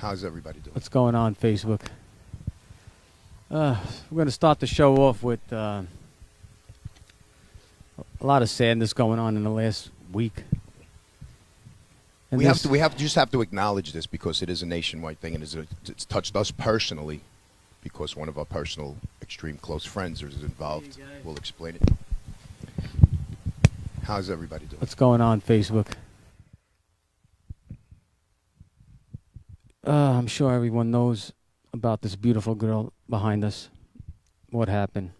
How's everybody doing? What's going on, Facebook? We're going to start the show off with a lot of sadness going on in the last week. And We have to acknowledge this because it is a nationwide thing, and it's touched us personally because one of our personal, extreme close friends is involved. We'll explain it. How's everybody doing? What's going on, Facebook? I'm sure everyone knows about this beautiful girl behind us. What happened?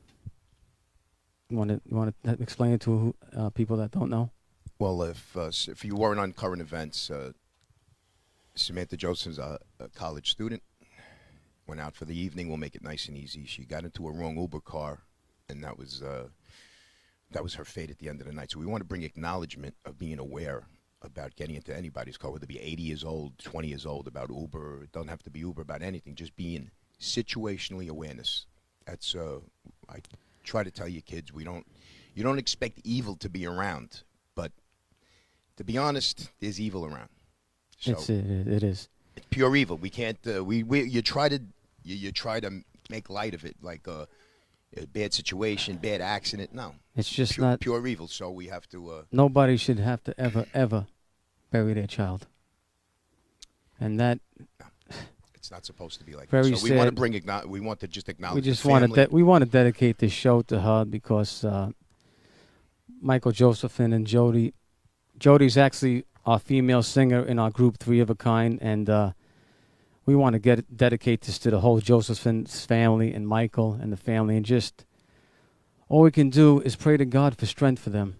You want to explain it to people that don't know? Well, if you weren't on current events, Samantha Josephson's a college student. Went out for the evening. We'll make it nice and easy. She got into a wrong Uber car, and that was her fate at the end of the night. So we want to bring acknowledgement of being aware about getting into anybody's car, whether it be 80 years old, 20 years old, about Uber. It doesn't have to be Uber, about anything. Just being situationally awareness. That's I try to tell you kids, you don't expect evil to be around, but to be honest, there's evil around. So it is. It's pure evil. We can't. You try to make light of it like a bad situation, bad accident. No, it's just not pure evil. So we have to. Nobody should have to ever bury their child, and that. It's not supposed to be like very that. So sad. we want to bring. We want to just acknowledge. We just the family. we want to dedicate this show to her because Michael Josephson and Jody. Jody's actually our female singer in our group, Three of a Kind, and we want to dedicate this to the whole Josephson's family and Michael and the family, and just all we can do is pray to God for strength for them.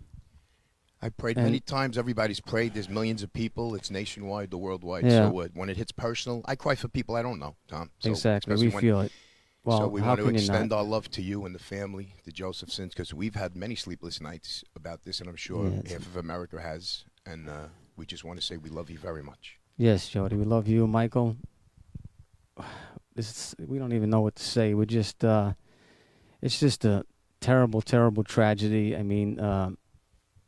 I prayed many times. Everybody's prayed. There's millions of people. It's nationwide, the worldwide. Yeah. So when it hits personal, I cry for people I don't know, Tom. So exactly. We feel it. Well, so we how want to can you extend not? our love to you and the family, the Josephsons, because we've had many sleepless nights about this, and I'm sure half of America has. And we just want to say we love you very much. Yes, Jody, we love you, Michael. We don't even know what to say. We're just, it's just a terrible, terrible tragedy. I mean,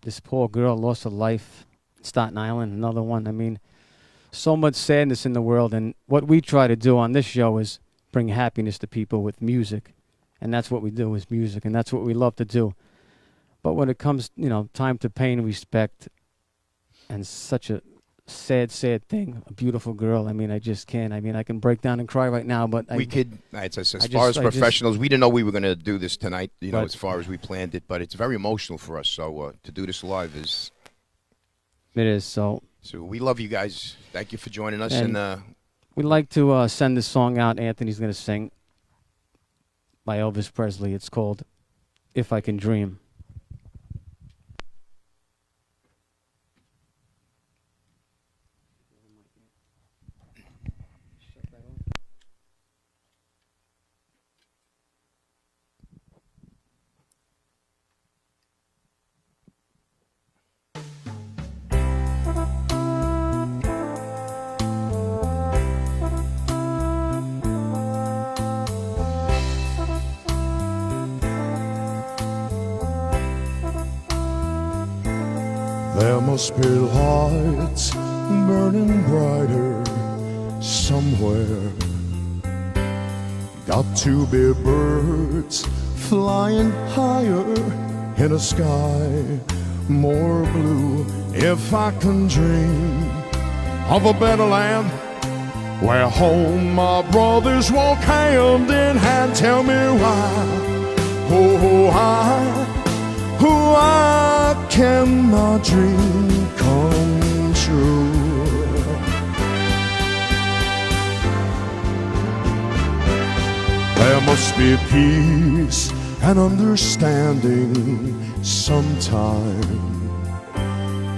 this poor girl lost her life in Staten Island, another one. I mean, so much sadness in the world. And what we try to do on this show is bring happiness to people with music. And that's what we do is music. And that's what we love to do. But when it comes, time to pay and respect, and such a sad, sad thing, a beautiful girl. I mean, I just can't. I mean, I can break down and cry right now, but as far as professionals, we didn't know we were going to do this tonight, as far as we planned it, but it's very emotional for us. So to do this live is... It is, so we love you guys. Thank you for joining us. And we'd like to send this song out. Anthony's going to sing by Elvis Presley. It's called If I Can Dream. There must be lights burning brighter somewhere. Got to be birds flying higher in a sky more blue. If I can dream of a better land where home my brothers walk hand in hand, tell me why can my dream come true? There must be peace and understanding sometime.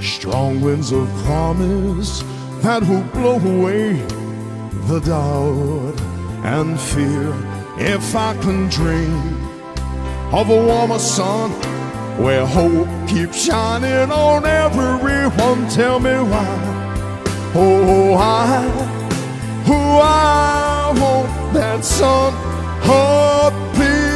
Strong winds of promise that will blow away the doubt and fear. If I can dream of a warmer sun where hope keeps shining on everyone, tell me why, I want that sun appear.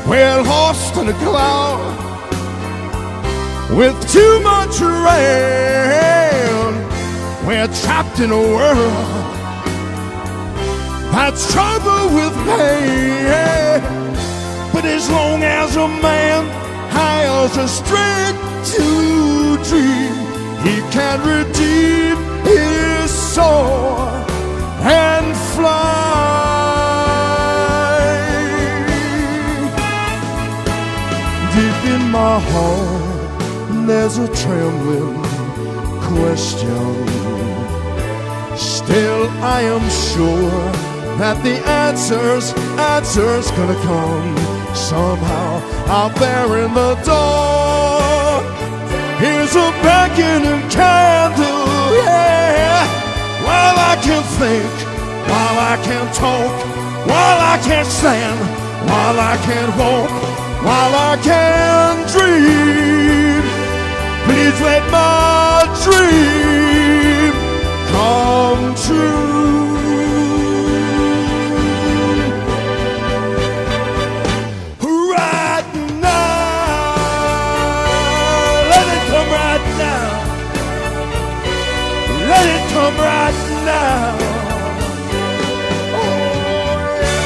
We're lost in a cloud with too much rain. We're trapped in a world that's troubled with pain. But as long as a man has a strength to dream, he can redeem his soul and fly. Deep in my heart, there's a trembling question. Still, I am sure that the answer's gonna come somehow. Out there in the dark, here's a beckoning candle, yeah. While I can think, while I can talk, while I can stand, while I can walk, while I can dream, please let my dream come true. Right now, let it come right now. Let it come right now. Oh, yeah.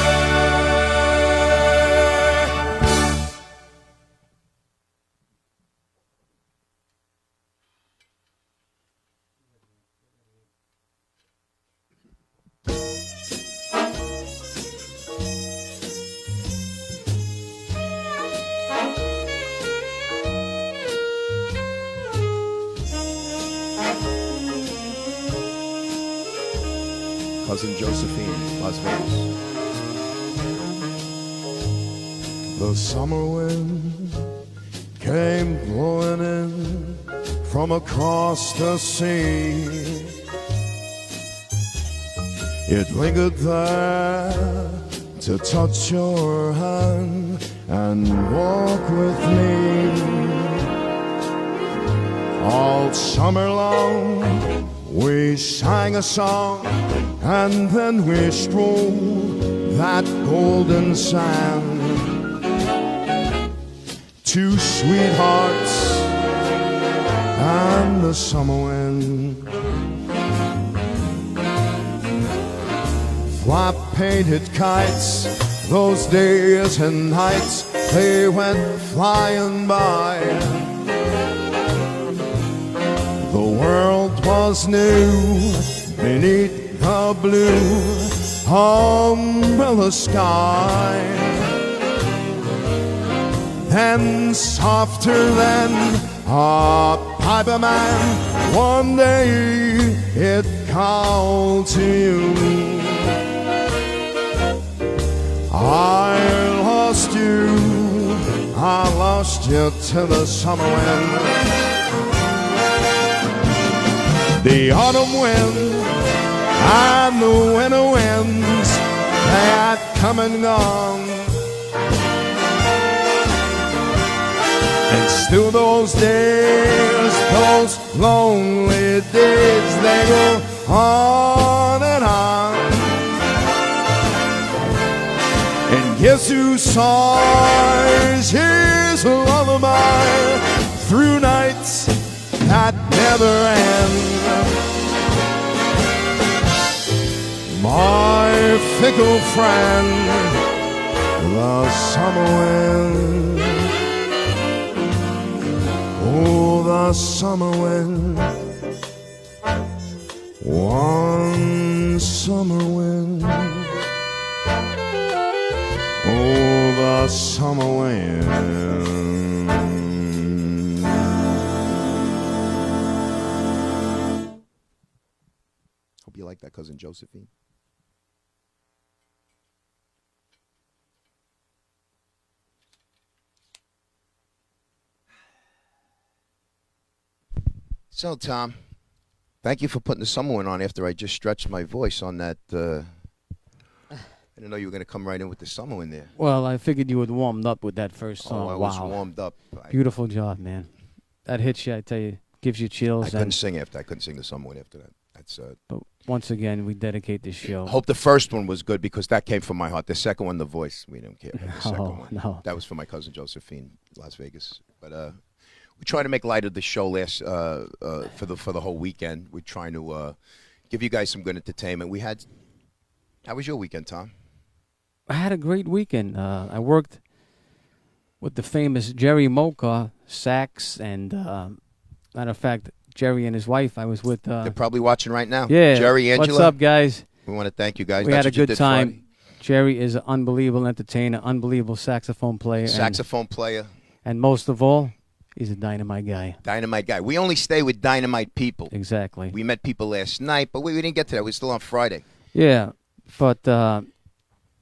Cousin Josephine, Las Vegas. The summer wind came blowing in from across the sea. It lingered there to touch your hand and walk with me. All summer long we sang a song, and then we strolled that golden sand. Two sweethearts and the summer wind. Fly painted kites, those days and nights, they went flying by. The world was new beneath the blue umbrella sky. Then softer than a piper man, one day it called to you. I lost you to the summer wind. The autumn wind and the winter winds, they had come and gone. And still those days, those lonely days, they go on and on. And guess who sighs his lullaby through nights that never end? My fickle friend, the summer wind. Oh, the summer wind. One summer wind. Oh, the summer wind. Hope you like that, Cousin Josephine. So, Tom, thank you for putting the summer one on after I just stretched my voice on that. I didn't know you were going to come right in with the summer in there. Well, I figured you had warmed up with that first song. I wow. was warmed up. Beautiful job, man. That hits you, I tell you, gives you chills. I couldn't sing after. I couldn't sing the summer one after that. That's. But once again, we dedicate this show. Hope the first one was good because that came from my heart. The second one, the voice, we didn't care about the second one. No. That was for my cousin Josephine, Las Vegas. But we're trying to make light of the show for the whole weekend. We're trying to give you guys some good entertainment. How was your weekend, Tom? I had a great weekend. I worked with the famous Jerry Mocha, sax, and matter of fact, Jerry and his wife. I was with. They're probably watching right now. Yeah. Jerry, Angela. What's up, guys? We want to thank you guys. We That's had a what you good did time. Friday. Jerry is an unbelievable entertainer, unbelievable saxophone player. Saxophone player. And most of all, he's a dynamite guy. Dynamite guy. We only stay with dynamite people. Exactly. We met people last night, but we didn't get to that. We're still on Friday. Yeah, but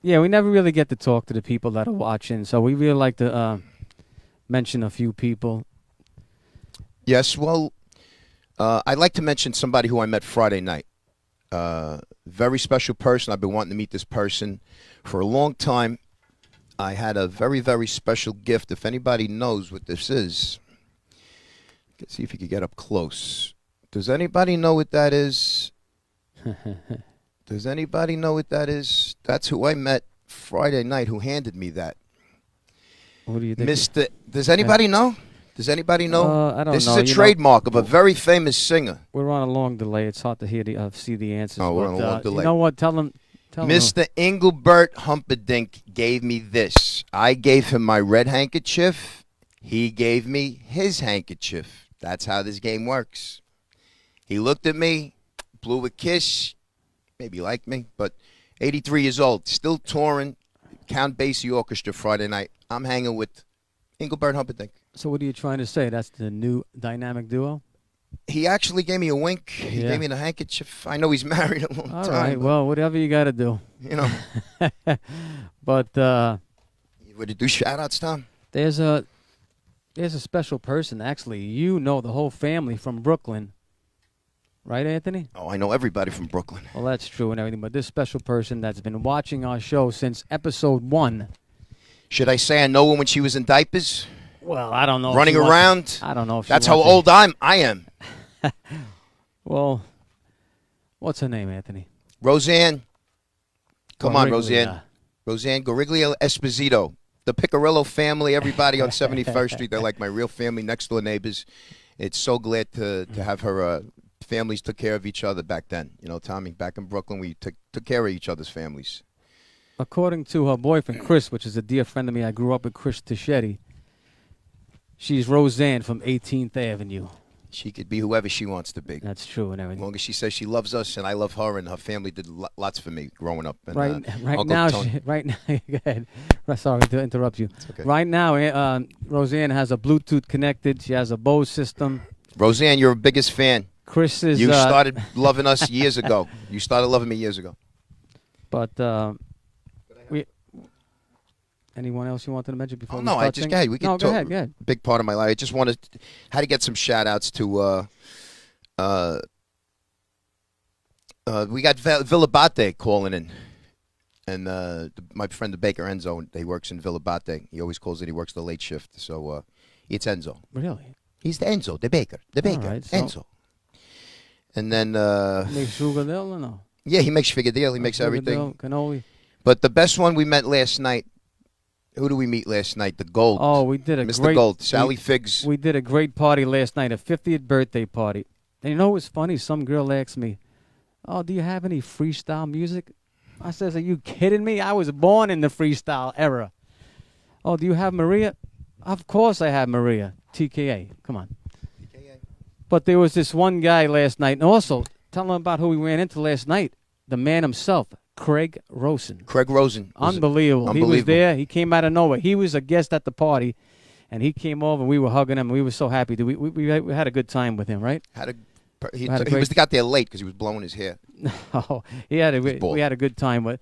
we never really get to talk to the people that are watching, so we really like to mention a few people. Yes, well, I'd like to mention somebody who I met Friday night. Very special person. I've been wanting to meet this person for a long time. I had a very, very special gift. If anybody knows what this is, let's see if you could get up close. Does anybody know what that is? Does anybody know what that is? That's who I met Friday night who handed me that. What do you think? Does anybody know? Does anybody know? I don't know. This is a trademark of a very famous singer. We're on a long delay. It's hard to hear see the answers. Oh, we're on a long delay. You know what? Tell them. Mr. Engelbert Humperdinck gave me this. I gave him my red handkerchief. He gave me his handkerchief. That's how this game works. He looked at me, blew a kiss, maybe liked me, but 83 years old, still touring, Count Basie Orchestra Friday night. I'm hanging with Engelbert Humperdinck. So what are you trying to say? That's the new dynamic duo? He actually gave me a wink. He gave me the handkerchief. I know he's married a long time. All right, well, whatever you got to do. You know. But You would do shout-outs, Tom? there's a special person, actually. You know the whole family from Brooklyn. Right, Anthony? Oh, I know everybody from Brooklyn. Well, that's true and everything, but this special person that's been watching our show since episode 1. Should I say I know her when she was in diapers? Well, I don't know. Running around? I don't know if That's how old I am. Well, what's her name, Anthony? Roseanne. Come on, Goriglia. Roseanne. Roseanne Goriglia Esposito. The Picarillo family, everybody on 71st Street. They're like my real family, next door neighbors. It's so glad to have her. Families took care of each other back then. You know, Tommy, back in Brooklyn, we took care of each other's families. According to her boyfriend, Chris, which is a dear friend of me, I grew up with Chris Tichetti. She's Roseanne from 18th Avenue. She could be whoever she wants to be. That's true and As everything. long as she says she loves us and I love her, and her family did lots for me growing up. And, Right Uncle now, Tony. go ahead. Sorry to interrupt you. Okay. Right now, Roseanne has a Bluetooth connected. She has a Bose system. Roseanne, you're our biggest fan. Chris is. You started loving us years ago. You started loving me years ago. But anyone else you wanted to mention before? Oh, we no, start I just singing? go ahead. We can No, talk. go ahead. Go ahead. Big part of my life. I just wanted had to get some shout outs to we got Villabate calling in. And my friend the baker Enzo, he works in Villabate. He always calls it. He works the late shift. So it's Enzo. Really? He's the Enzo, the baker. The baker. right, so- Enzo. And then Makes sugadil or no? yeah, he makes figadil. He makes everything. Sugadil, cannoli. But the best one we met last night. Who do we meet last night? The Gold. Oh, we did a Mr. great. Gold. Sally Figs. We did a great party last night, a 50th birthday party. And you know what's funny? Some girl asked me, "Oh, do you have any freestyle music?" I says, "Are you kidding me? I was born in the freestyle era." "Oh, do you have Maria?" "Of course I have Maria. TKA. Come on." But there was this one guy last night, and also tell him about who we ran into last night. The man himself, Craig Rosen. Craig Rosen. Unbelievable. He was there. He came out of nowhere. He was a guest at the party, and he came over. We were hugging him. And we were so happy. We had a good time with him, right? He got there late because he was blowing his hair. Oh, we had a good time with.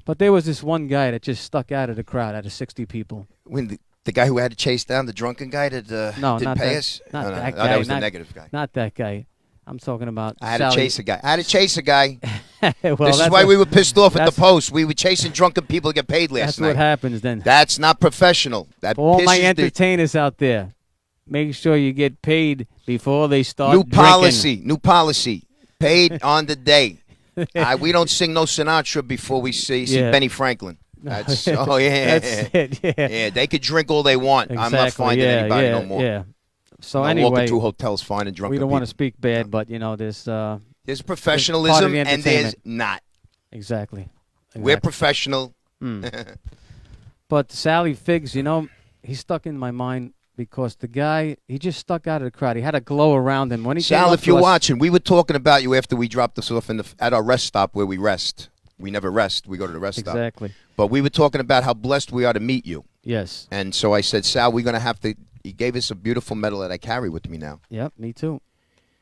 But there was this one guy that just stuck out of the crowd, out of 60 people. When the guy who had to chase down the drunken guy that No, didn't not pay that- us? not No, that no, guy, that was not- the negative guy. Not that guy. I'm talking about. I had Sally. to chase a guy. Well, This is that's why what- we were pissed off at the that's- post. We were chasing drunken people to get paid last That's night. what happens then. That's not professional. That For all my pisses the entertainers out there, make sure you get paid before they start new drinking. policy. Paid on the day. We don't sing no Sinatra before we see Yeah. Benny Franklin. That's yeah. That's it. Yeah. Yeah, they could drink all they want. I'm not Exactly, finding yeah, anybody yeah, no more. Yeah. So Walking anyway, through hotels, finding drunk we don't people. want to speak bad, but you know, there's There's professionalism the and there's entertainment. not. exactly. We're professional. But Sally Figs, you know, he stuck in my mind because the guy, he just stuck out of the crowd. He had a glow around him when he came Sal, up if to you're us- watching, we were talking about you after we dropped us off at our rest stop where we rest. We never rest. We go to the rest stop. Exactly. But we were talking about how blessed we are to meet you. Yes. And so I said, Sal, we're going to have to. He gave us a beautiful medal that I carry with me now. Yep, me too.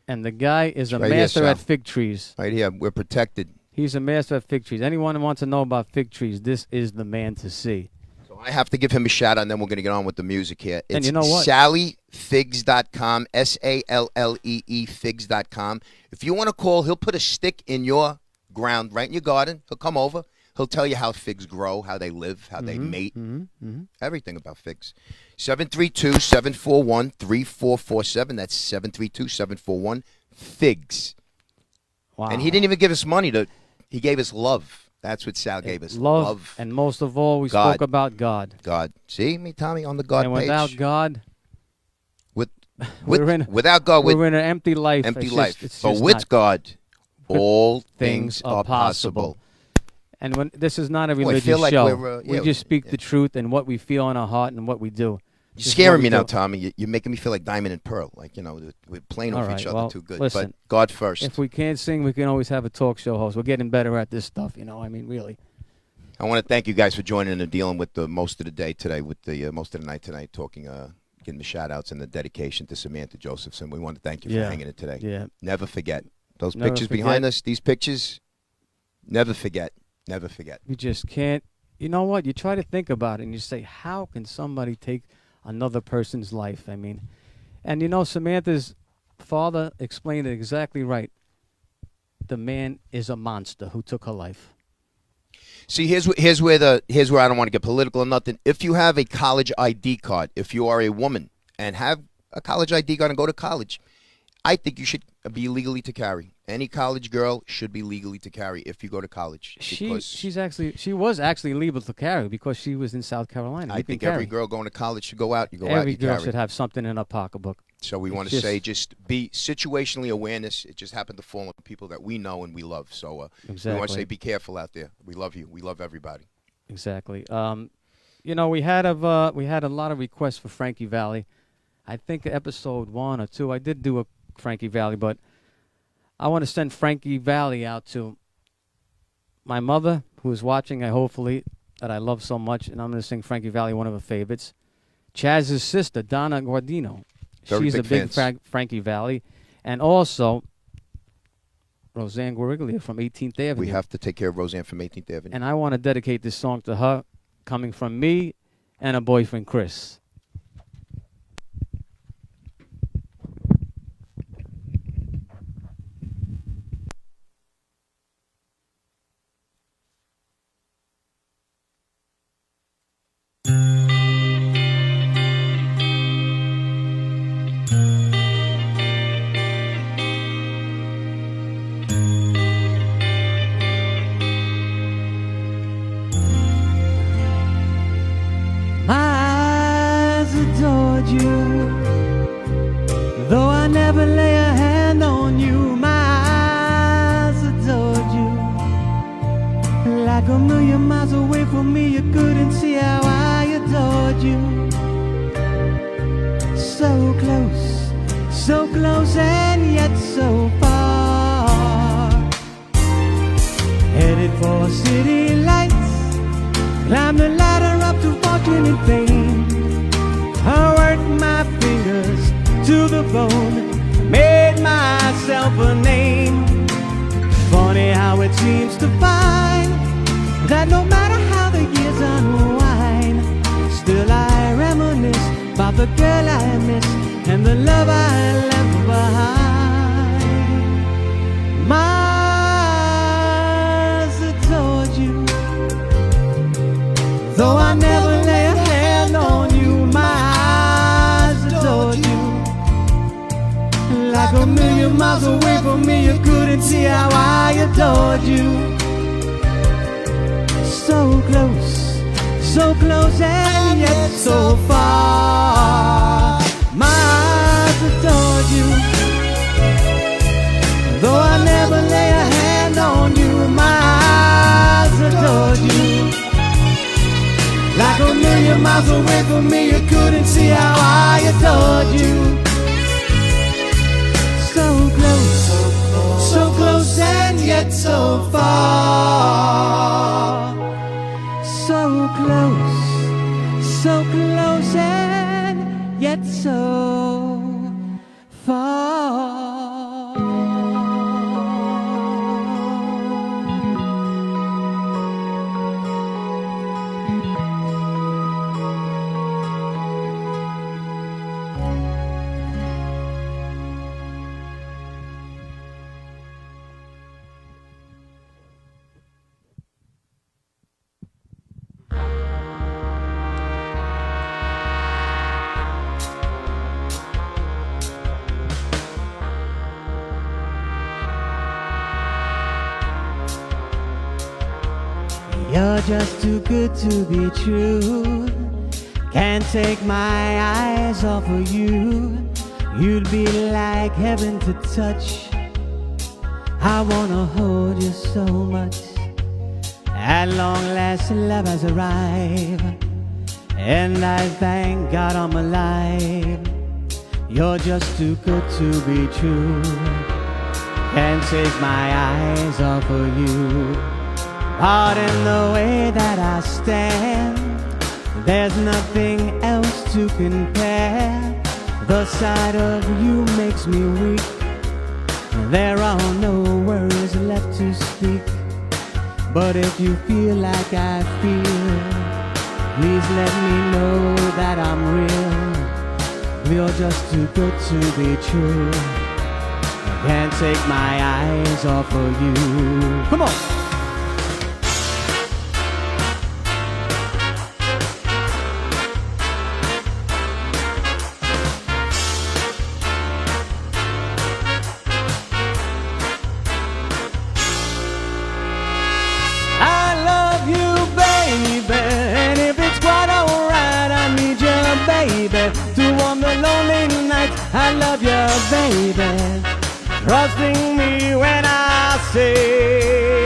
And the guy is a Right here, master at Sal. fig trees. Right here, we're protected. He's a master at fig trees. Anyone who wants to know about fig trees, this is the man to see. So I have to give him a shout out, and then we're going to get on with the music here. It's And you know what? SallyFigs.com, SALLEE Figs.com. If you want to call, he'll put a stick in your ground, right in your garden. He'll come over. He'll tell you how figs grow, how they live, how they mate, everything about figs. 732-741-3447. That's 732-741-FIGS. Wow. And he didn't even give us money. He gave us love. That's what Sal gave us. Love. And most of all, we God. spoke about God. God. See me, Tommy, on the God And page. without God, Without God, we're in an empty life. empty It's life. Just, it's But just with not. God, all things are possible. And when this is not a Boy, I religious feel like show, we're, we just speak the truth and what we feel in our heart and what we do. You're This is scaring what we me now, do. Tommy. You're making me feel like Diamond and Pearl. Like, we're playing All off right, each other well, too good. listen, but God first. If we can't sing, we can always have a talk show host. We're getting better at this stuff, I mean, really. I want to thank you guys for joining and dealing with the most of the day today, with the most of the night tonight, talking, getting the shout-outs and the dedication to Samantha Josephson. We want to thank you for hanging it today. Yeah. Never forget. Those Never pictures forget. behind us, these pictures, never forget. Never forget. You just can't. You know what? You try to think about it and you say, how can somebody take another person's life? I mean, and Samantha's father explained it exactly right. The man is a monster who took her life. See, here's where I don't want to get political or nothing. If you have a college ID card, if you are a woman and have a college ID card and go to college, I think you should be legally to carry. Any college girl should be legally to carry if you go to college. She was actually legal to carry because she was in South Carolina. I think every girl going to college should go out. You go out. Every You girl carry. should have something in her pocketbook. So we want to say just be situationally awareness. It just happened to fall on people that we know and we love. So Exactly. we want to say be careful out there. We love you. We love everybody. Exactly. We had a lot of requests for Frankie Valli. I think episode 1 or 2, I did do a Frankie Valli, but I want to send Frankie Valli out to my mother, who is watching, hopefully, that I love so much, and I'm going to sing Frankie Valli, one of her favorites. Chaz's sister, Donna Guardino. Very She's big a big fans. Frankie Valli. And also, Roseanne Guariglia from 18th Avenue. We have to take care of Roseanne from 18th Avenue. And I want to dedicate this song to her, coming from me and her boyfriend, Chris. My eyes adored you, though I never lay a hand on you. My eyes adored you, like a million miles away from me. You couldn't see how I adored you. So close, and yet so far. Headed for city lights. Climb the ladder up to fortune and fame. I worked my fingers to the bone, made myself a name. Funny how it seems to find that no matter how the years unwind, still I reminisce about the girl I miss and the love I left behind. My eyes adored you, though I never lay a hand on you. My eyes adored you, like a million miles away from me. You couldn't see how I adored you. So close, and yet so far. My eyes million miles away from me, you couldn't see how I adored you. So close, so close and yet so far. So close and yet so far. You're just too good to be true. Can't take my eyes off of you. You'd be like heaven to touch. I wanna hold you so much. At long last, love has arrived, and I thank God I'm alive. You're just too good to be true. Can't take my eyes off of you. Pardon the way that I stand. There's nothing else to compare. The sight of you makes me weak. There are no words left to speak. But if you feel like I feel, please let me know that I'm real. You're just too good to be true. I can't take my eyes off of you. Come on! To warm the lonely nights, I love you, baby. Trusting me when I say,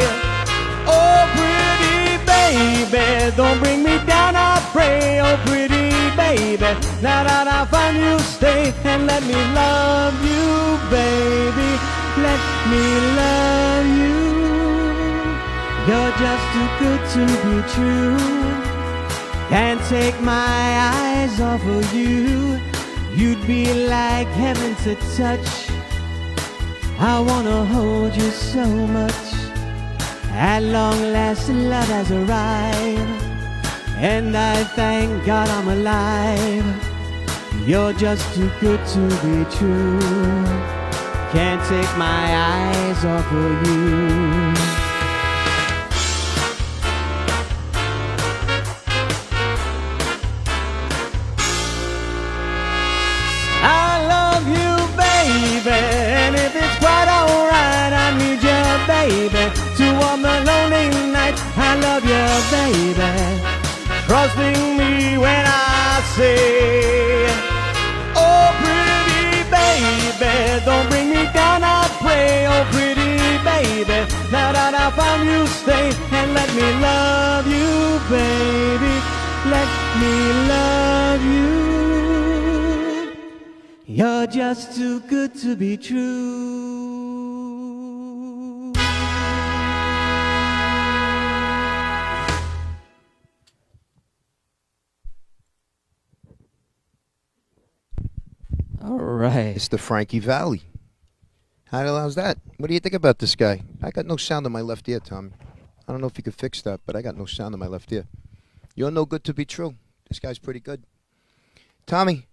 oh, pretty baby, don't bring me down, I pray. Oh, pretty baby, now that I find you, stay and let me love you, baby. Let me love you. You're just too good to be true. Can't take my eyes off of you. You'd be like heaven to touch. I wanna hold you so much. At long last, love has arrived, and I thank God I'm alive. You're just too good to be true. Can't take my eyes off of you. And if it's quite alright, I need you, baby, to warm the lonely nights. I love you, baby. Trusting me when I say, oh, pretty baby, don't bring me down, I pray. Oh, pretty baby, now that I found you, stay and let me love you, baby. Let me love you. You're just too good to be true. All right. Mr. Frankie Valli. How the hell's that? What do you think about this guy? I got no sound in my left ear, Tommy. I don't know if you could fix that, but I got no sound in my left ear. You're no good to be true. This guy's pretty good. Tommy.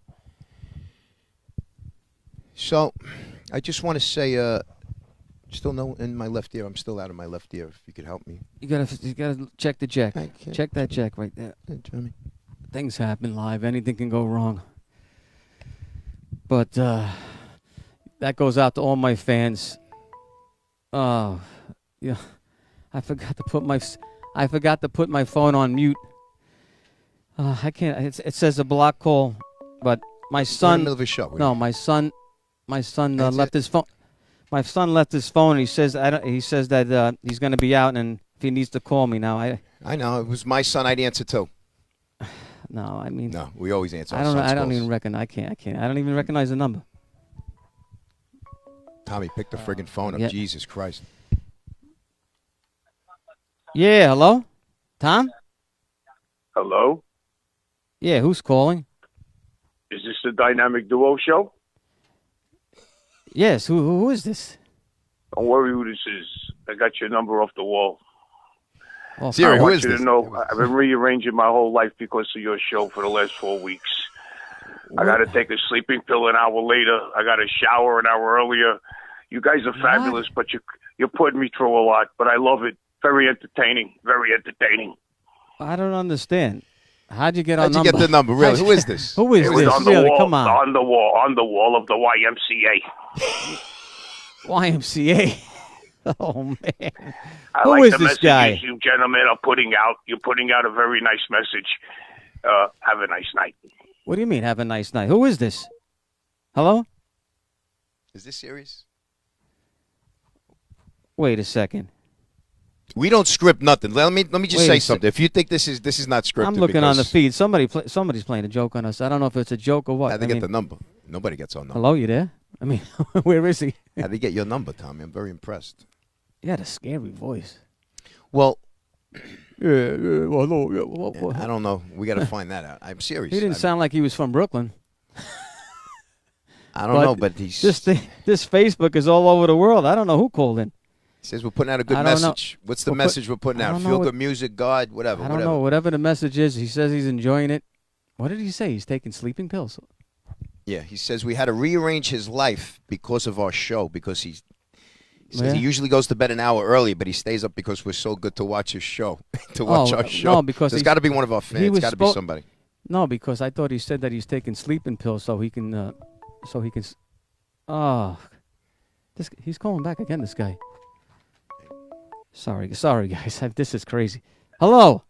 So, I just want to say, still no in my left ear. I'm still out of my left ear. If you could help me. You gotta check the jack. Check that jack right there. Hey, Tommy. Things happen live. Anything can go wrong. But that goes out to all my fans. Oh, yeah. I forgot to put my phone on mute. I can't. It says a block call, but my son. We're in the middle of a show. No, my son left his phone. My son left his phone. He says he says that he's going to be out, and if he needs to call me now, I know it was my son. I'd answer too. No, I mean, No, we always answer. I our don't. son's I don't calls. even reckon. I can't. I don't even recognize the number. Tommy, pick the friggin' phone up. Yeah. Jesus Christ. Yeah. Hello, Tom. Hello? Yeah. Who's calling? Is this the Dynamic Duo show? Yes. Who is this? Don't worry who this is. I got your number off the wall. Oh, Siri, I who want is you this? to know I've been rearranging my whole life because of your show for the last 4 weeks. I got to take a sleeping pill an hour later. I got to shower an hour earlier. You guys are fabulous, but you're putting me through a lot. But I love it. Very entertaining. Very entertaining. I don't understand. How'd you get our How'd you number? get the number? Really? Who is this? Who is It was this? on the Really? wall. Come on. On the wall of the YMCA. YMCA. Oh man. I Who like is the this messages guy? you gentlemen are putting out. You're putting out a very nice message. Have a nice night. What do you mean? Have a nice night. Who is this? Hello? Is this serious? Wait a second. We don't script nothing. Let me just Wait say a something. If you think this is not scripted, I'm looking on the because feed. Somebody's playing a joke on us. I don't know if it's a joke or what. How'd they I get mean, the number? Nobody gets our number. hello, you there? I mean, where is he? How'd they get your number, Tommy? I'm very impressed. He had a scary voice. Well, Well, hello. Yeah, I don't know. We got to find that out. I'm serious. He didn't sound like he was from Brooklyn. I don't know, but he's. This Facebook is all over the world. I don't know who called in. He says we're putting out a good I don't know. message. What's the We're put- message we're putting I out? don't know Feel what- good music, God, whatever. I don't whatever. know. Whatever the message is, he says he's enjoying it. What did he say? He's taking sleeping pills. Yeah, he says we had to rearrange his life because of our show. Because he says he Yeah. usually goes to bed an hour early, but he stays up because we're so good to watch his show. to watch our show. No, because there's he's- got to be one of our fans. was Got to be spo- somebody. No, because I thought he said that he's taking sleeping pills so he can. Oh, he's calling back again. This guy. Sorry, guys. This is crazy. Hello,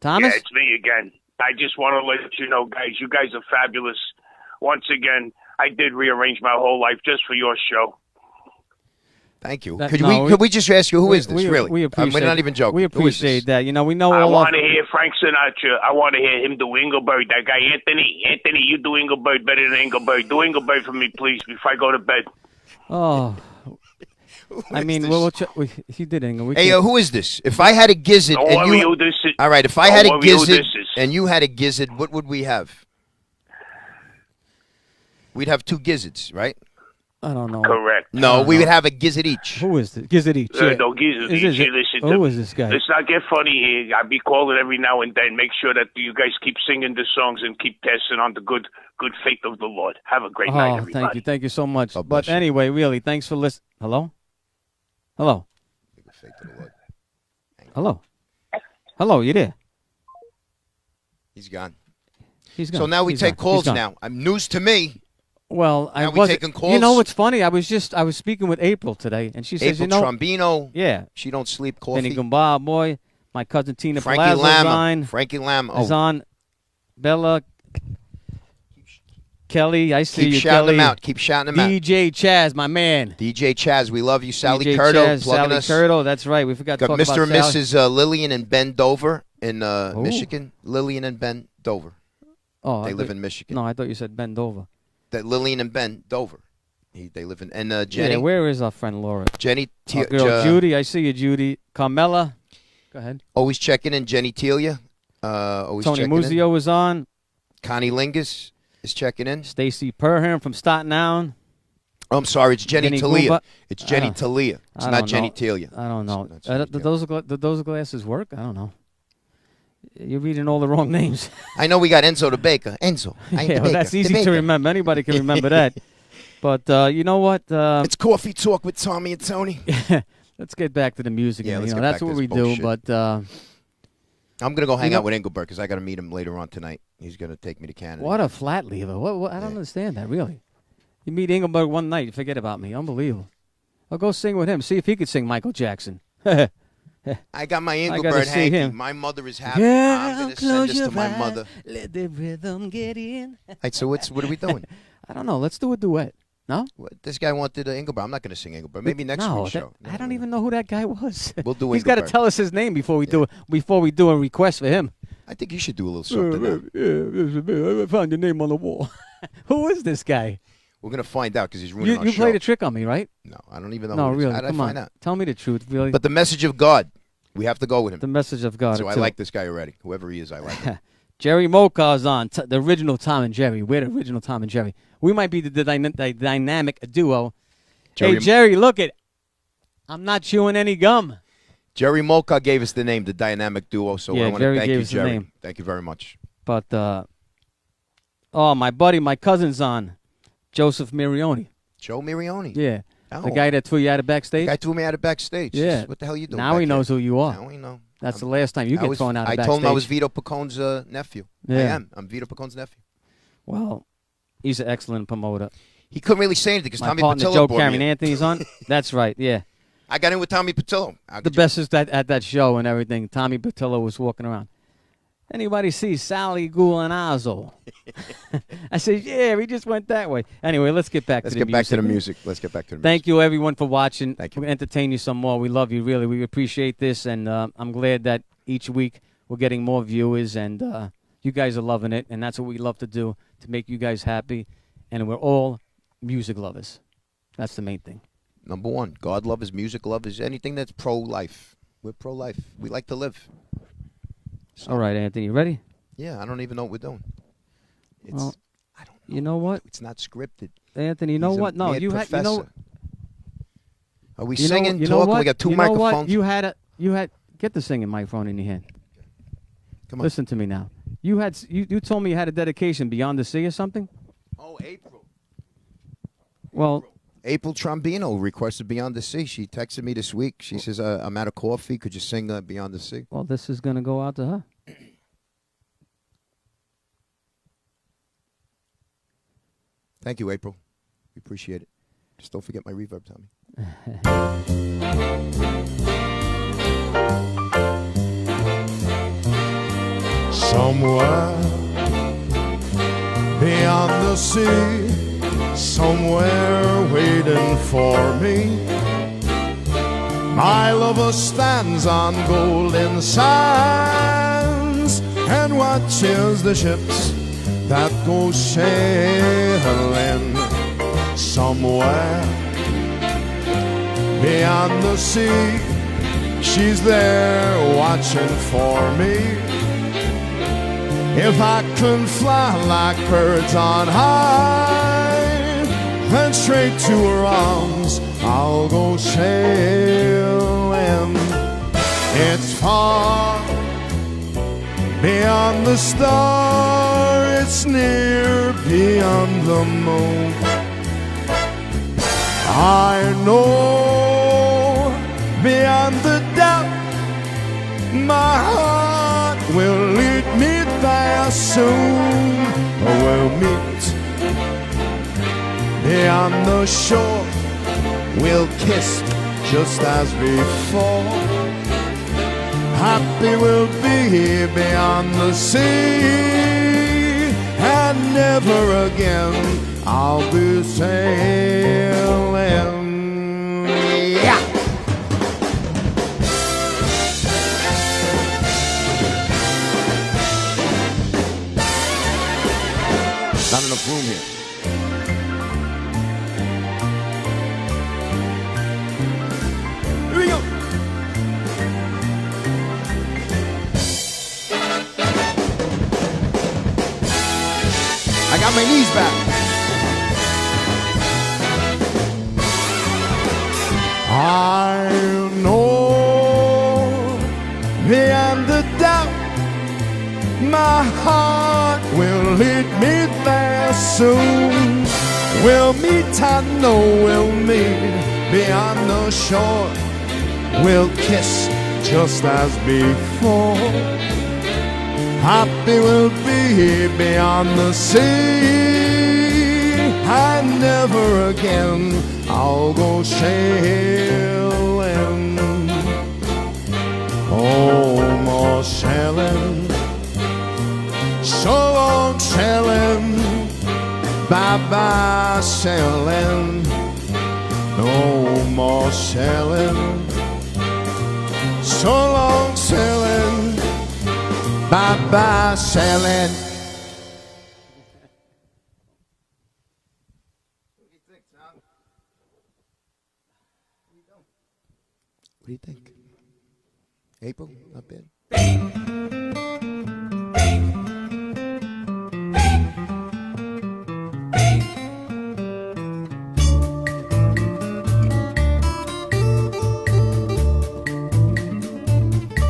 Thomas. Yeah, it's me again. I just want to let you know, guys, you guys are fabulous. Once again, I did rearrange my whole life just for your show. Thank you. That- Could no, could we just ask you who is this? We really? appreciate. we're not even joking. We Who is this? appreciate that. You know, we know I all want of. to hear Frank Sinatra. I want to hear him do Engelbert. That guy, Anthony. Anthony, you do Engelbert better than Engelbert. Do Engelbert for me, please, before I go to bed. Oh, I is mean, this? he did Engel. We Hey, can't- who is this? If I had a gizzard Don't and worry you, who this is. all right. If I Don't had a worry who gizzard this is. and you had a gizzard, what would we have? We'd have two gizzards, right? I don't know. Correct. No, we would have a gizzard each. Who is this? Gizzard each. Yeah. No, Jesus, Is this- listen to Who me. is this guy? Let's not get funny here. I'll be calling every now and then. Make sure that you guys keep singing the songs and keep passing on the good faith of the Lord. Have a great night, Oh, everybody. thank you so much. God bless But you. anyway, really, thanks for listening. Hello? Hello? Hello, you there? He's gone. He's gone. So now we He's take gone. He's calls gone. now. News to me. Well, I Now we was taking You know calls? what's funny? I was speaking with April today, and she says, April you know, Trombino. yeah, She don't sleep. Benny Coffee. Gumba, boy, my cousin Tina Frankie Palazzo Lamb. Frankie Lamb. is Oh, on. Bella, Kelly, I see keep you, shouting Kelly. them out. Keep shouting them out. DJ Chaz, my man. DJ Chaz, we love you. Sally DJ Curto, Chaz, plugging Sally us. Curto, that's right. We forgot to Got talk Mr. about and Sally. Mrs. Lillian and Ben Dover in Michigan. Lillian and Ben Dover. Oh, They I live thought- in Michigan. No, I thought you said bend over. That Lillian and Ben Dover. They live in and Jenny. Yeah, where is our friend Laura? Jenny. Our girl Judy, I see you, Judy. Carmela, go ahead. Always checking in. Jenny Telia. Always Tony checking in. Muzio is on. Connie Lingus is checking in. Stacy Perham from Staten Island. Oh, I'm sorry, it's Jenny Vinny Talia. Gumba. It's Jenny I don't- Talia. It's I not don't Jenny know. Talia. I don't know. It's not Jenny Talia. Do those glasses work? I don't know. You're reading all the wrong names. I know we got Enzo the Baker. Enzo. I'm the Yeah, well, baker, that's the easy to baker. remember. Anybody can remember that. But you know what? It's Coffee Talk with Tommy and Tony. Let's get back to the music. Yeah, now. let's You know, get that's back to what this we bullshit. do. But I'm going to go hang You know- out with Engelbert because I got to meet him later on tonight. He's going to take me to Canada. what a flat lever. What I don't understand that, really. You meet Engelberg one night, you forget about me. Unbelievable. I'll go sing with him. See if he could sing Michael Jackson. I got my gotta Engelbert see hanky. him. My mother is happy. I'm Girl, going to send close this your to my eyes. mother. Let the rhythm get in. All right, so what are we doing? I don't know. Let's do a duet. No? This guy wanted Engelbert. I'm not going to sing Engelbert. Maybe next no, week's show. I don't even know who that guy was. We'll do He's got to Engelbert. tell us his name before we do a request for him. I think you should do a little something now. I found your name on the wall. Who is this guy? We're going to find out because he's ruining our You show. played a trick on me, right? No, I don't even know. No, who it is. really. How did Come I on. find out? Tell me the truth, really. But the message of God, we have to go with him. The message of God. So I too. like this guy already. Whoever he is, I like him. Jerry Mocha's on, the original Tom and Jerry. We're the original Tom and Jerry. We might be the dynamic duo. Hey, Jerry, look it. I'm not chewing any gum. Jerry Mocha gave us the name, the dynamic duo, so Yeah, I want Jerry to thank gave you, us the Jerry. name. Thank you very much. But, my buddy, my cousin's on, Joseph Mirioni. Joe Mirioni. Yeah. Oh. The guy that threw you out of The backstage? guy threw me out of backstage. Yeah. What the hell are you doing Now back he knows here? who you are. Now we know. That's the last time you get thrown out of backstage. I told him I was Vito Picone's nephew. Yeah. I am. I'm Vito Picone's nephew. Well, he's an excellent promoter. He couldn't really say anything because My Tommy partner, Patillo Joe brought me Carrion in. Anthony's on. That's right, yeah. I got in with Tommy Patillo. The best is that at that show and everything, Tommy Patillo was walking around. Anybody see Sally Gulanazzo? I said, yeah, we just went that way. Anyway, let's get back to the music. Let's get back to the music. Let's get back to the music. Thank you, everyone, for watching. Thank you. We'll entertain you some more. We love you, really. We appreciate this, and I'm glad that each week we're getting more viewers, and you guys are loving it, and that's what we love to do, to make you guys happy, and we're all music lovers. That's the main thing. Number one, God lovers, music lovers, anything that's pro-life. We're pro-life. We like to live. So, All right, Anthony, you ready? Yeah, I don't even know what we're doing. It's, Well, I don't know. You know what? It's not scripted. Anthony, you know He's a what? No, mad you had. You know. professor. Are we You know- singing, you know talking? what? We got two You know what? microphones. You had get the singing microphone in your hand. Come on. Listen to me now. You told me you had a dedication, Beyond the Sea or something? Oh, April. Well, April Trombino requested Beyond the Sea. She texted me this week. She says, I'm out of coffee. Could you sing Beyond the Sea? well, this is gonna go out to her. Thank you, April. We appreciate it. Just don't forget my reverb, Tommy. Somewhere beyond the sea, somewhere waiting for me, my lover stands on golden sands and watches the ships that go sailing. Somewhere beyond the sea, she's there watching for me. If I could fly like birds on high, then straight to her arms I'll go sailing. It's far beyond the star, it's near beyond the moon. I know beyond the doubt my heart will lead me there soon. We'll meet beyond the shore, we'll kiss just as before. Happy we'll be beyond the sea, and never again I'll be sailing. Yeah. Not enough room here. Here we go. I got my knees back. I know beyond the doubt my heart will lead me there soon. We'll meet, I know we'll meet beyond the shore. We'll kiss just as before. Happy we'll be beyond the sea, and never again I'll go sailing. Oh, more sailing. So long sailing, bye-bye sailing. No more sailing. So long sailing, bye. bye-bye sailing. What do you think? April, not bad.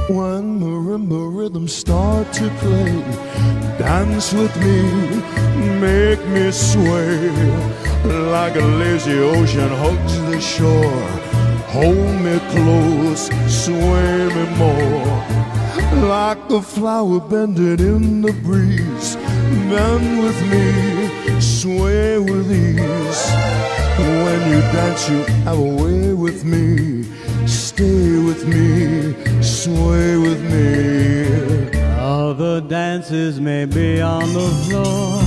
When marimba rhythms start to play, dance with me, make me sway. Like a lazy ocean hugs the shore, hold me close, sway me more. Like a flower bending in the breeze, bend with me, sway with ease. When you dance you have a way with me, stay with me, sway with me. Other dances may be on the floor,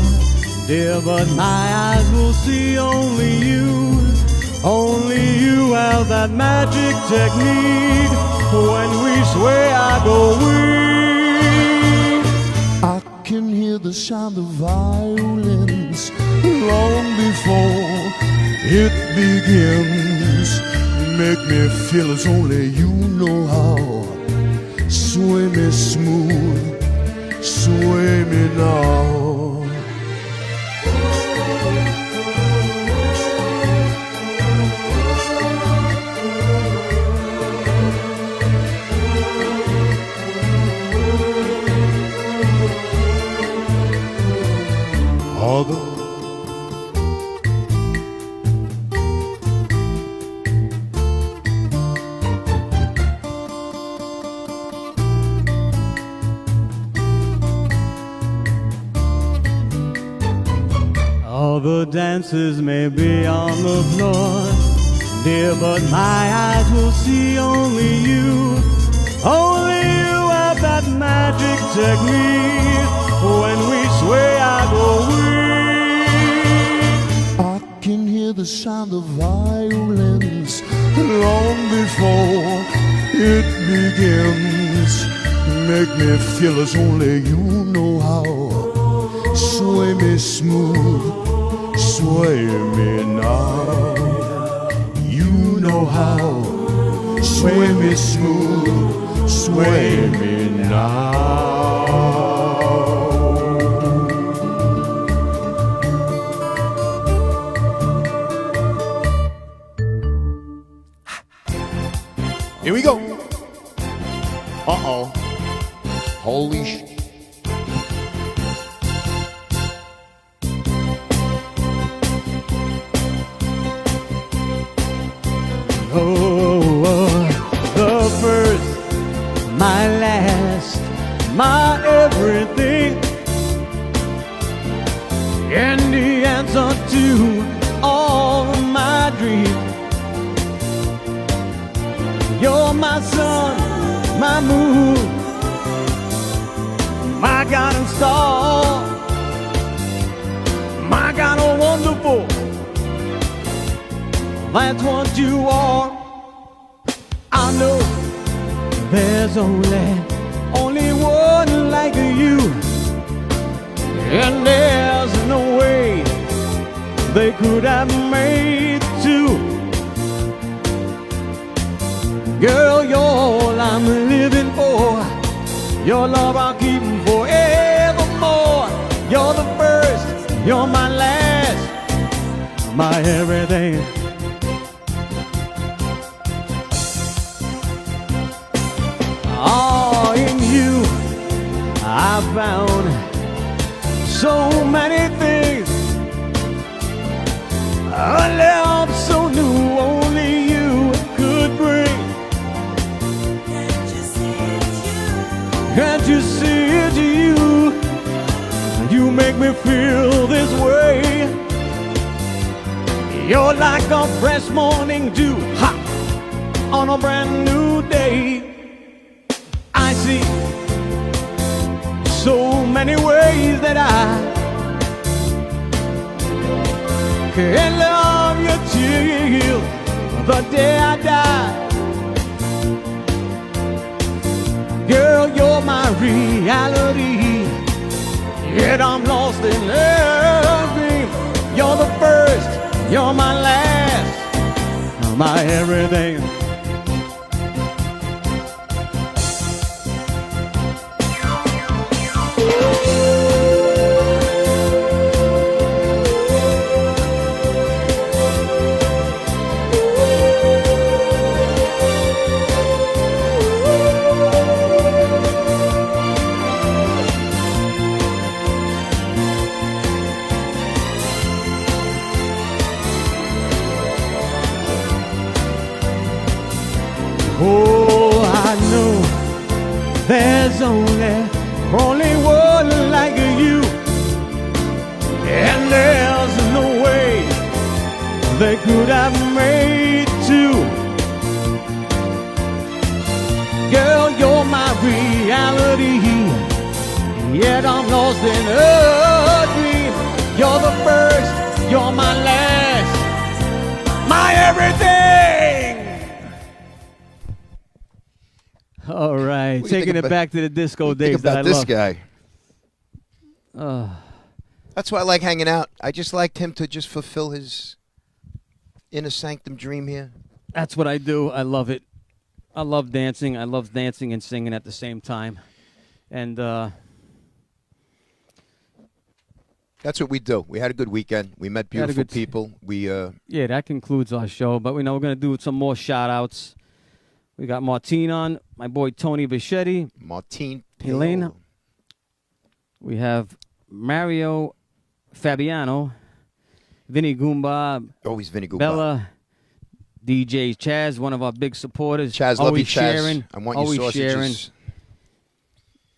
dear, but my eyes will see only you. Only you have that magic technique. When we sway, I go weak. I can hear the sound of violins long before it begins. Make me feel as only you know how. Sway me smooth, sway me now. All the dances may be on the floor, dear, but my eyes will see only you. Only you have that magic technique. When we sway, I go weak. I can hear the sound of violins long before it begins. Make me feel as only you know how. Sway me smooth, sway me now. You know how. Sway me smooth, sway me now. Here we go. Uh-oh. Holy sh... The first, my last, my everything, and the answer to all my dreams. You're my sun, my moon, my God and star, my God, oh wonderful. That's what you are. I know there's only one like you, and there's no way they could have made two. Girl, you're all I'm living for. Your love I'll keep forevermore. You're the first, you're my last, my everything. Oh, in you I found so many things. A love so new only you could bring. Can't you see it, you? You make me feel this way. You're like a fresh morning dew, hot on a brand new day. I see so many ways that I can love you till the day I die. Girl, you're my reality. Yet I'm lost in a dream. You're the first, you're my last, my everything. Oh, I know there's only one like you, and there's no way they could have made two. Girl, you're my reality, yet I'm lost in a dream. You're the first, you're my last, my everything. All right, What do you taking think it back to the disco days Think that I about this love. guy. That's why I like hanging out. I just liked him to just fulfill his inner sanctum dream here. That's what I do. I love it. I love dancing. I love dancing and singing at the same time. And That's what we do. We had a good weekend. We met Had a beautiful good- people. We yeah, that concludes our show. But we know we're going to do some more shout-outs. We got Martine on, my boy Tony Bichetti. Martine Helena. Paolo. We have Mario Fabiano, Vinny Goomba, Always Vinny Goomba. Bella, DJ Chaz, one of our big supporters. Chaz, love you, always Chaz. sharing. I want your always sausages. sharing.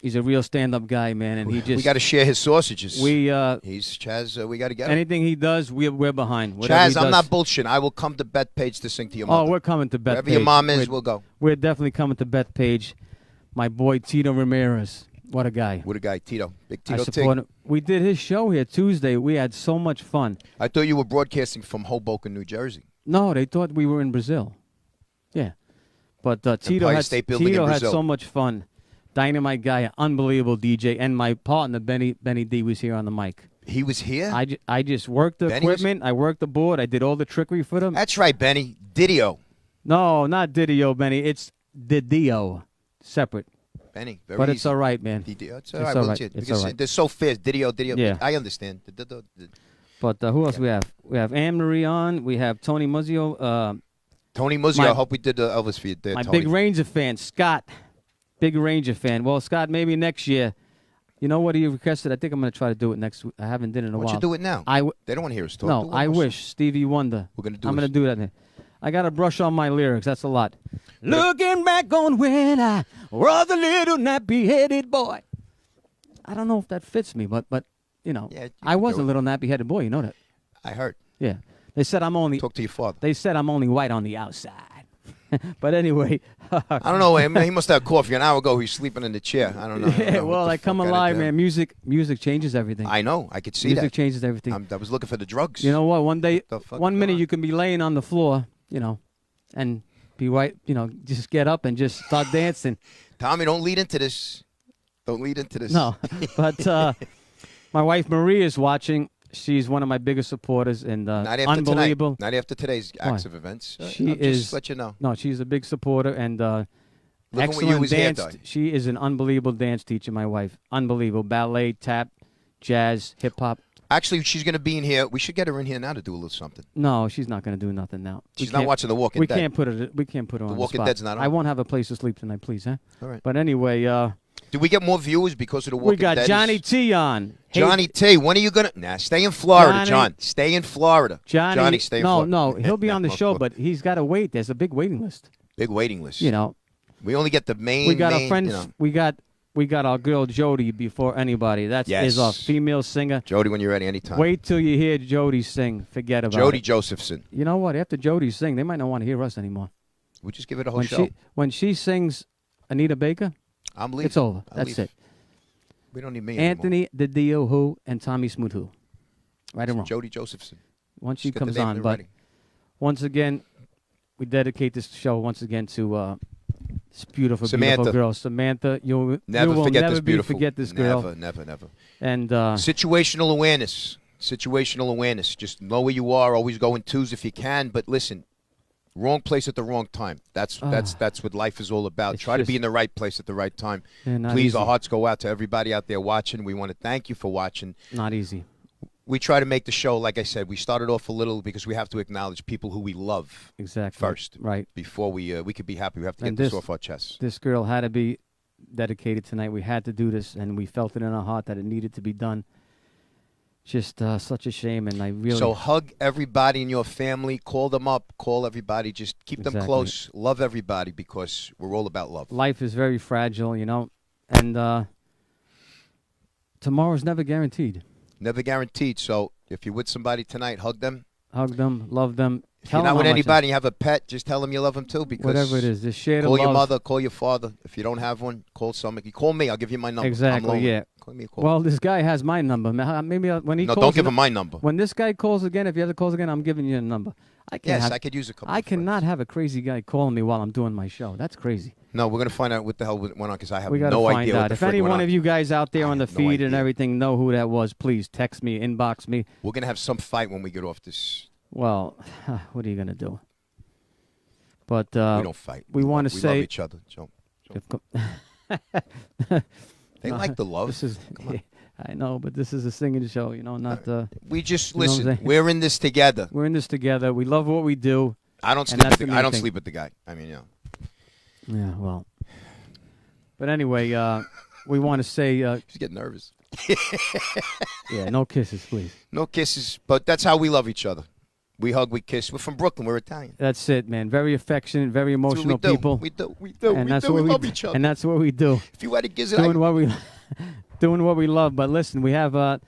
He's a real stand-up guy, man, and he just we got to share his sausages. we He's Chaz. We got to get him. anything he does, we're behind. Whatever he Chaz, I'm does. not bullshitting. I will come to Bethpage to sing to your Oh, mother. we're coming to Bethpage. Wherever your mom is, we're, we'll go. we're definitely coming to Bethpage. My boy Tito Ramirez, what a guy. What a guy, Tito. Big I Tito support Tig. him. We did his show here Tuesday. We had so much fun. I thought you were broadcasting from Hoboken, New Jersey. No, they thought we were in Brazil. Yeah, but Tito Empire had State Building in Tito had Brazil. so much fun. Dynamite guy, unbelievable DJ, and my partner Benny D was here on the mic. He was here? I just worked the Benny was- equipment. I worked the board. I did all the trickery for them. That's right, Benny. Didio. No, not Didio, Benny. It's Didio, separate. Benny. Very But easy. it's all right, man. Didio. It's It's all right. all Well, right. legit. It's Because all right. they're so fast. Didio. Yeah. I understand. But who else we have? We have Anne Marie on. We have Tony Muzio. Tony Muzio, My- I hope we did Elvis for you there, My Tony. big Ranger fan, Scott. Big Ranger fan. Well, Scott, maybe next year. You know what he requested? I think I'm going to try to do it next week. I haven't done it in a Why while. don't you do it now? They don't want to hear us talk. No, Do it I also. wish. Stevie Wonder. We're going to do I'm it. going to do that. I got to brush on my lyrics. That's a lot. Looking back on when I was a little nappy-headed boy. I don't know if that fits me, but you know, Yeah, you I can was do a it. little nappy-headed boy. You know that? I heard. Yeah. They said I'm only. Talk to your father. They said I'm only white on the outside. But anyway. I don't know. He must have coffee an hour ago. He's sleeping in the chair. I don't know. I don't Yeah, know what well, the I come fuck alive, did. man. Music changes everything. I know. I could see Music that. changes everything. I was looking for the drugs. You know what? One day, the fuck one is minute going on? you can be laying on the floor, you know, and be right, you know, just get up and just start dancing. Tommy, don't lead into this. Don't lead into this. No, but my wife Marie is watching. She's one of my biggest supporters and Not after unbelievable. tonight. Not after today's acts of events. She I'll is. Just let you know. No, she's a big supporter and what you excellent was here, dance. though. She is an unbelievable dance teacher. My wife, unbelievable ballet, tap, jazz, hip hop. Actually, she's going to be in here. We should get her in here now to do a little something. No, she's not going to do nothing now. She's not watching The Walking We Dead. can't put her. We can't put her on the Walking spot. Dead's not on. I won't have a place to sleep tonight, please, huh? All right. But anyway, Do we get more viewers because of The Walking we got Dead? Johnny T on. Hey, Johnny T, when are you going to? Nah, stay in Florida, Johnny- John. Stay in Florida. Johnny, stay in no, Florida. no, he'll be on the show, but he's got to wait. There's a big waiting list. Big waiting list. You know, We only get the main. we got main, our friends. You know. We got our girl Jody before anybody. That is Yes. our female singer. Jody, when you're ready, anytime. Wait till you hear Jody sing. Forget about Jody it. Josephson. You know what? After Jody sing, they might not want to hear us anymore. We'll just give it a whole show. When she sings Anita Baker, I'm leaving. it's over. I'll That's leave. it. We don't need me Anthony Didio Who and Tommy Smoot Who. Right or anymore. wrong. Jody Josephson. Once she Just get the comes name on, in but writing. once again, we dedicate this show once again to This beautiful, Samantha. beautiful girl, Samantha. You will forget never this beautiful. forget this girl. Never. And Situational awareness. Situational awareness. Just know where you are. Always go in twos if you can. But listen, wrong place at the wrong time. That's what life is all about. Try to be in the right place at the right time. not Please, easy. our hearts go out to everybody out there watching. We want to thank you for watching. Not easy. We try to make the show, like I said, we started off a little because we have to acknowledge people who we love Exactly. first. Right. Before we could be happy. We have to And get this this- off our chests. This girl had to be dedicated tonight. We had to do this, and we felt it in our heart that it needed to be done. Just such a shame, and I really... So hug everybody in your family. Call them up. Call everybody. Just keep them Exactly. close. Love everybody because we're all about love. Life is very fragile, you know, and tomorrow's never guaranteed. Never guaranteed. So if you're with somebody tonight, hug them. Hug them, love them. If Tell you're not them with how much anybody and you have a pet, just tell them you love them too. Because whatever it is, just share the call love. your mother, call your father. If you don't have one, call somebody. Call me. I'll give you my number. I'm Exactly, lonely. yeah. Call me a call. Well, this guy has my number. Maybe when he no, calls don't give again- him my number. When this guy calls again, if he ever calls again, I'm giving you a number. I can't Yes, have, I could use a couple. I of cannot friends. have a crazy guy calling me while I'm doing my show. That's crazy. No, we're gonna find out what the hell went on because I have We got to no find idea out. what the If frick any went one on. of you guys out there I on the have no feed and idea. everything know who that was, please text me, inbox me. We're gonna have some fight when we get off this. Well, what are you gonna do? But We don't fight. we wanna we say- love each other. Joe. They No, like the love. this is. Come on. I know, but this is a singing show, you know. Not. We just You know what I'm listen. saying? We're in this together. We're in this together. We love what we do. I don't And sleep. that's With the, the I main don't thing. sleep with the guy. I mean, you know. Yeah. Well. But anyway, we want to say, She's getting nervous. yeah, no kisses, please. No kisses, but that's how we love each other. We hug, we kiss. We're from Brooklyn. We're Italian. That's it, man. Very affectionate, very That's what emotional we do. people. We do. And We that's do. what We we love each other. And that's what we do. If you had a gizzard, Doing what we doing what we love. But listen, we had a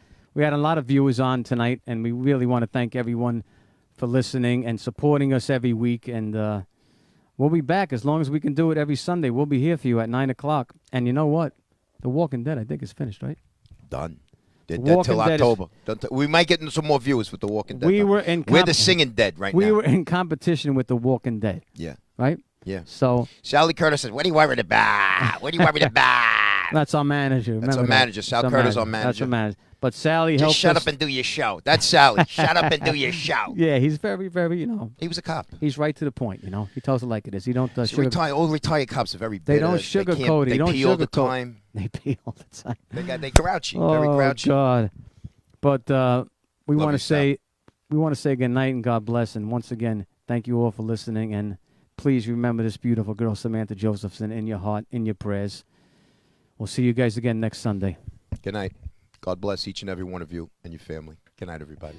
lot of viewers on tonight, and we really want to thank everyone for listening and supporting us every week. And we'll be back as long as we can do it every Sunday. We'll be here for you at 9:00. And you know what? The Walking Dead, I think, is finished, right? done. They're The dead Walking till Dead is- October. We might get some more viewers with The Walking Dead. We though. were in We're comp- the singing dead right We now. were in competition with The Walking Dead, Yeah. right? Yeah. So Sally Curtis says, "What are you worried about? What are you worried about?" that's our manager. That's Remember our that? manager. Sal That's Curtis, our That's manager. our manager. But Sally Just helped shut us. up and do your show. That's Sally. Shut up and do your show. Yeah, he's very, very, you know, He was a cop. he's right to the point. You know, he tells it like it is. He don't So all retired cops are very They bitter. don't sugarcoat it. They You don't pee all the sugarcoat- time. They pee all the time. They grouchy. Very Oh grouchy. God! But we Love want you, to say good night and God bless. And once again, thank you all for listening. And please remember this beautiful girl, Samantha Josephson, in your heart, in your prayers. We'll see you guys again next Sunday. Good night. God bless each and every one of you and your family. Good night, everybody.